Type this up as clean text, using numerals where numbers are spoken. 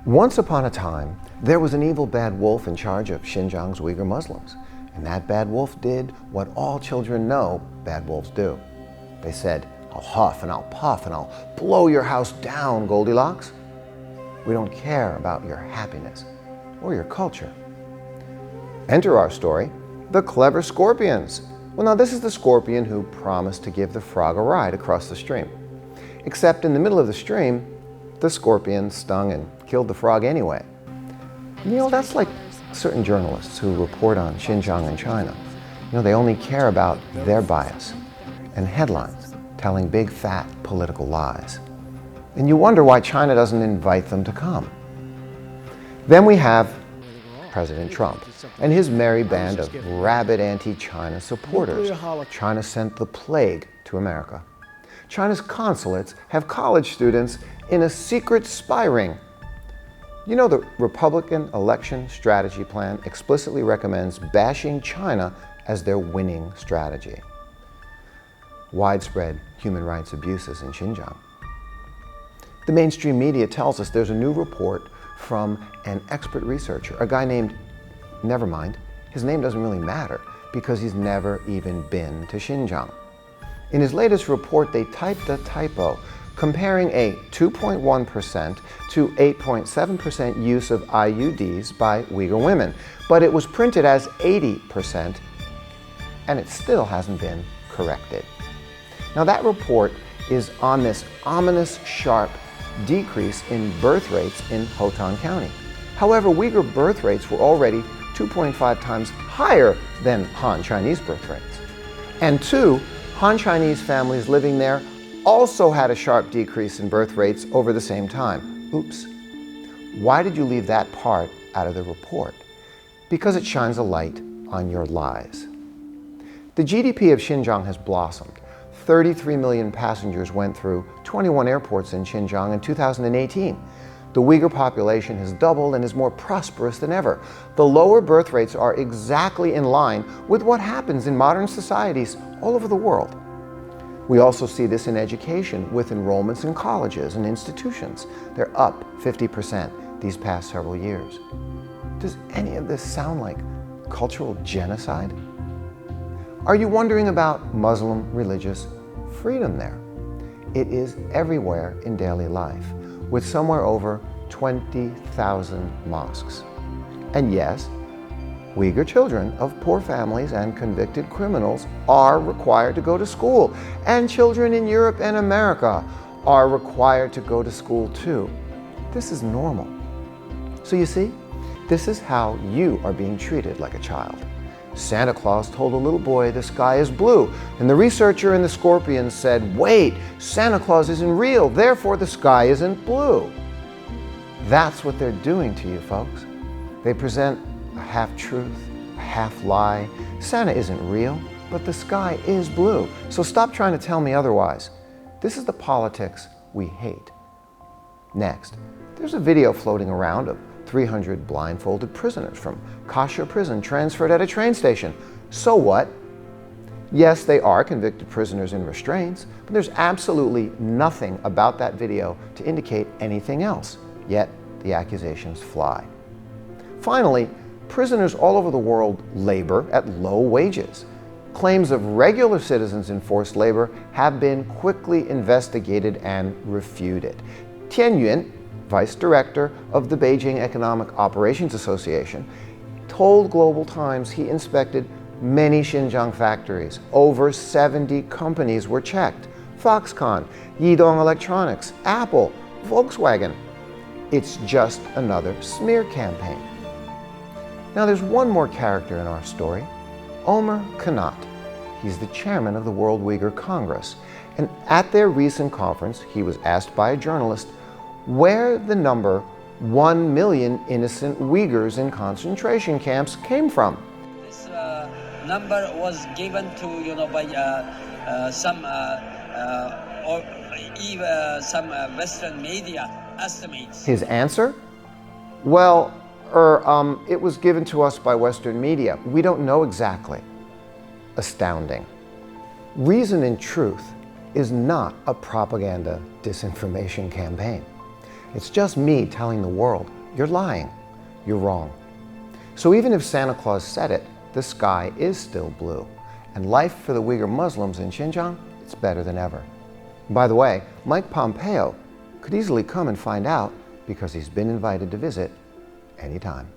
Once upon a time, there was an evil bad wolf in charge of Xinjiang's Uyghur Muslims. And that bad wolf did what all children know bad wolves do. They said, "I'll huff and I'll puff and I'll blow your house down, Goldilocks. We don't care about your happiness or your culture." Enter our story, the clever scorpions. Well, now this is the scorpion who promised to give the frog a ride across the stream. Except in the middle of the stream, the scorpion stung and killed the frog anyway. That's like certain journalists who report on Xinjiang and China. They only care about their bias and headlines telling big, fat political lies. And you wonder why China doesn't invite them to come. Then we have President Trump and his merry band of rabid anti-China supporters. China sent the plague to America. China's consulates have college students in a secret spy ring. The Republican election strategy plan explicitly recommends bashing China as their winning strategy. Widespread human rights abuses in Xinjiang. The mainstream media tells us there's a new report from an expert researcher, a guy named, never mind, his name doesn't really matter because he's never even been to Xinjiang. In his latest report, they typed a typo comparing a 2.1% to 8.7% use of IUDs by Uyghur women, but it was printed as 80%, and it still hasn't been corrected. Now that report is on this ominous sharp decrease in birth rates in Hotan County. However, Uyghur birth rates were already 2.5 times higher than Han Chinese birth rates. And two, Han Chinese families living there also had a sharp decrease in birth rates over the same time. Oops. Why did you leave that part out of the report? Because it shines a light on your lies. The GDP of Xinjiang has blossomed. 33 million passengers went through 21 airports in Xinjiang in 2018. The Uyghur population has doubled and is more prosperous than ever. The lower birth rates are exactly in line with what happens in modern societies all over the world. We also see this in education with enrollments in colleges and institutions. They're up 50% these past several years. Does any of this sound like cultural genocide? Are you wondering about Muslim religious freedom there? It is everywhere in daily life, with somewhere over 20,000 mosques. And yes, Uyghur children of poor families and convicted criminals are required to go to school, and children in Europe and America are required to go to school too. This is normal. So you see, this is how you are being treated like a child. Santa Claus told a little boy the sky is blue, and the researcher in the scorpions said, "Wait, Santa Claus isn't real, therefore the sky isn't blue." That's what they're doing to you, folks. They present a half-truth, a half-lie. Santa isn't real, but the sky is blue. So stop trying to tell me otherwise. This is the politics we hate. Next, there's a video floating around of 300 blindfolded prisoners from Kasha prison transferred at a train station. So what? Yes, they are convicted prisoners in restraints, but there's absolutely nothing about that video to indicate anything else. Yet, the accusations fly. Finally, prisoners all over the world labor at low wages. Claims of regular citizens in forced labor have been quickly investigated and refuted. Tian Yun, vice director of the Beijing Economic Operations Association, told Global Times he inspected many Xinjiang factories. Over 70 companies were checked. Foxconn, Yidong Electronics, Apple, Volkswagen. It's just another smear campaign. Now there's one more character in our story, Omer Kanat. He's the chairman of the World Uyghur Congress. And at their recent conference, he was asked by a journalist where the number 1 million innocent Uyghurs in concentration camps came from. This number was given to, by some or even some Western media estimates. His answer? Well, it was given to us by Western media. We don't know exactly. Astounding. Reason and Truth is not a propaganda disinformation campaign. It's just me telling the world You're lying. You're wrong. So even if Santa Claus said it, the sky is still blue. And life for the Uyghur Muslims in Xinjiang, it's better than ever. By the way, Mike Pompeo could easily come and find out because he's been invited to visit anytime.